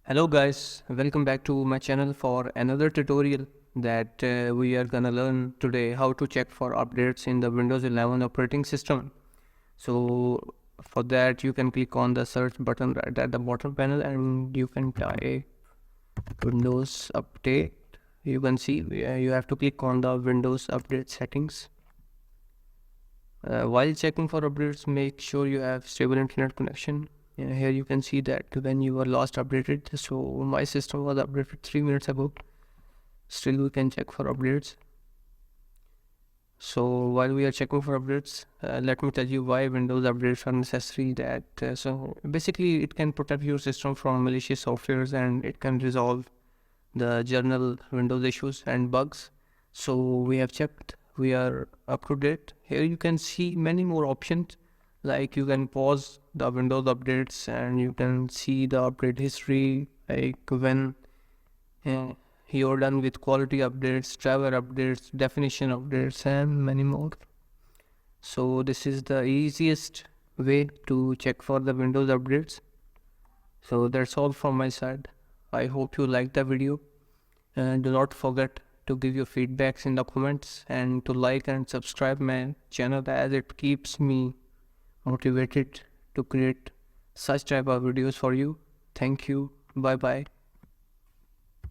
Hello guys, welcome back to my channel for another tutorial that we are gonna learn today how to check for updates in the Windows 11 operating system. So for that you can click on the search button right at the bottom panel and you can type Windows Update. You can see you have to click on the Windows Update settings. While checking for updates, make sure you have stable internet connection. Here you can see that when you were last updated, so my system was updated 3 minutes ago. Still we can check for updates. So while we are checking for updates, let me tell you why Windows updates are necessary. So basically it can protect your system from malicious softwares and it can resolve the general Windows issues and bugs. So we have checked, we are up to date. Here you can see many more options, like you can pause the Windows updates and you can see the update history, like when uh, you're done with quality updates, driver updates, definition updates, and many more. So this is the easiest way to check for the Windows updates. So that's all from my side. I hope you liked the video. And do not forget to give your feedbacks in the comments and to like and subscribe my channel, as it keeps me motivated to create such type of videos for you. Thank you. Bye bye.